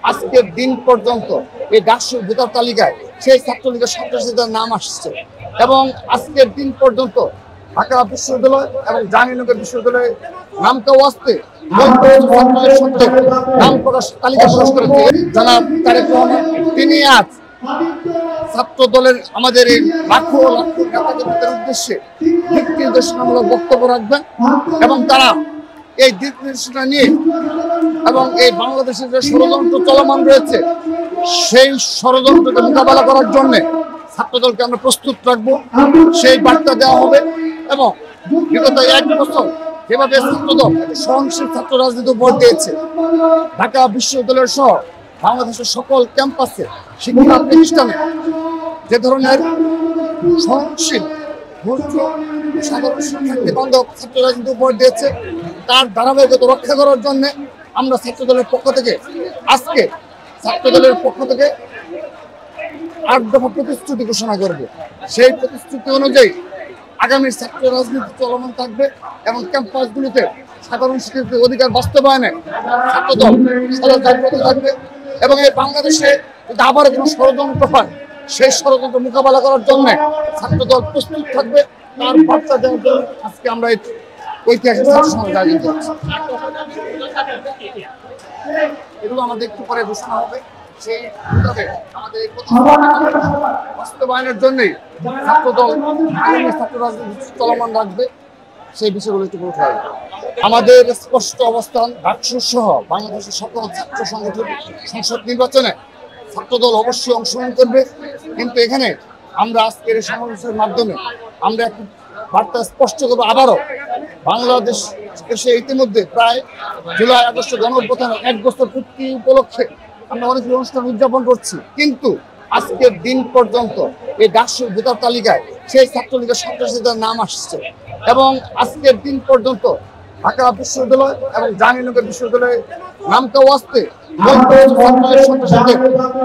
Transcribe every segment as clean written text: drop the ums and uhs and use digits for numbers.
আজকের দিন পর্যন্ত এই ডাকসুর ভোটার তালিকায় সেই ছাত্রলীগের সন্ত্রাসীদের নাম আসছে এবং আজকের দিন পর্যন্ত ঢাকা বিশ্ববিদ্যালয় এবং জাহাঙ্গীরনগর বিশ্ববিদ্যালয়ের নামটাও আসতে নাম প্রকাশ তালিকা প্রকাশ করেছে জনাব তারেক রহমান। তিনি আজ ছাত্র দলের আমাদের এই লাখো লাখো নেতাকর্মীদের উদ্দেশ্যে দিক নির্দেশনামূলক বক্তব্য রাখবেন এবং তারা এই দিক নির্দেশনা নিয়ে এবং এই বাংলাদেশের যে ষড়যন্ত্র চলমান রয়েছে সেই ষড়যন্ত্রকে মোকাবেলা করার জন্য ছাত্রদলকে আমরা প্রস্তুত রাখবো, সেই বার্তা দেওয়া হবে। এবং বিগত 1 বছর যেভাবে ছাত্রদল সহনশীল ছাত্র রাজনীতি ভোট দিয়েছে, ঢাকা বিশ্ববিদ্যালয় সহ বাংলাদেশের সকল ক্যাম্পাসে শিক্ষা প্রতিষ্ঠানে যে ধরনের সহনশীল সাধারণ শিক্ষার্থী বান্ধব ছাত্র রাজনীতি ভোট দিয়েছে, তার ধারাবাহিকতা রক্ষা করার জন্য আমরা ছাত্রদলের পক্ষ থেকে আজকে ছাত্রদলের পক্ষ থেকে 8 দফা প্রতিশ্রুতি ঘোষণা করব। সেই প্রতিশ্রুতি অনুযায়ী আগামী ছাত্র রাজনীতি চলমান থাকবে এবং ক্যাম্পাসগুলিতে সাধারণ শিক্ষার্থীর অধিকার বাস্তবায়নে ছাত্রদল সদা জাগ্রত থাকবে এবং এই বাংলাদেশে যদি আবার কোনো ষড়যন্ত্র হয় সেই ষড়যন্ত্র মোকাবেলা করার জন্য ছাত্রদল প্রস্তুত থাকবে। তার বার্তা দেওয়ার জন্য আজকে আমরা এই ঐতিহাসিক ছাত্র সমাবেশ আয়োজন করছি। এগুলো আমাদের একটু পরে ঘোষণা হবে। সেই আমাদের বাস্তবায়নের জন্যই ছাত্রদল আগামী ছাত্র রাজনীতি চলমান রাখবে, সেই বিষয়গুলো একটু বলতে হবে। আমাদের স্পষ্ট অবস্থান, ডাকসু সহ বাংলাদেশের সকল ছাত্র সংগঠন সংসদ নির্বাচনে ছাত্রদল অবশ্যই অংশগ্রহণ করবে। কিন্তু এখানে আমরা আজকের এই সমাবেশের মাধ্যমে আমরা একটি বার্তা স্পষ্ট করবো, আবারও বাংলাদেশ দেশে ইতিমধ্যে প্রায় জুলাই আগস্ট গণঅভ্যুত্থানের 1 বছর পূর্তি উপলক্ষে আমরা অনেক অনুষ্ঠান উদযাপন করছি, কিন্তু আজকের দিন পর্যন্ত এই ডাকসুর ভোটার তালিকায় সেই ছাত্রলীগের সন্ত্রাসীদের নাম আসছে এবং আজকের দিন পর্যন্ত ঢাকা বিশ্ববিদ্যালয় এবং জাহাঙ্গীরনগর বিশ্ববিদ্যালয়ের নামটাও আসতে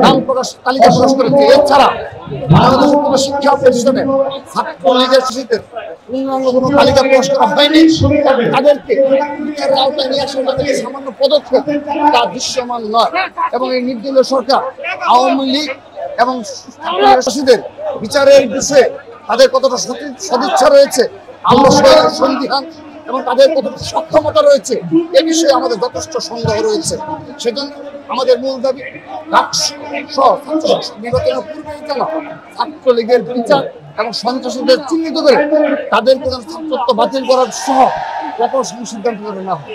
নাম প্রকাশ তালিকা প্রকাশ করেছে। এছাড়া বাংলাদেশের কোনো শিক্ষা প্রতিষ্ঠানে ছাত্রলীগের শিশুদের পূর্ণাঙ্গ কোনো তালিকা প্রকাশ করা হয়নি। তাদেরকে আওতায় নিয়ে আসার জন্য সামান্য পদক্ষেপ তা দৃশ্যমান নয় এবং এই নির্দলীয় সরকার আওয়ামী লীগ এবং শিশুদের বিচারের বিষয়ে তাদের কতটা সদিচ্ছা রয়েছে, আল্লাহ সন্দিহান এবং তাদের কতটা সক্ষমতা রয়েছে এ বিষয়ে আমাদের যথেষ্ট সন্দেহ রয়েছে। সেজন্য আমাদের মূল দাবি নির্বাচনের পূর্বেই যেন ছাত্রলীগের বিচার এবং সন্ত্রাসীদের চিহ্নিত করে তাদেরকে ছাত্রত্ব বাতিল করার সহ কঠোর সিদ্ধান্ত না হয়।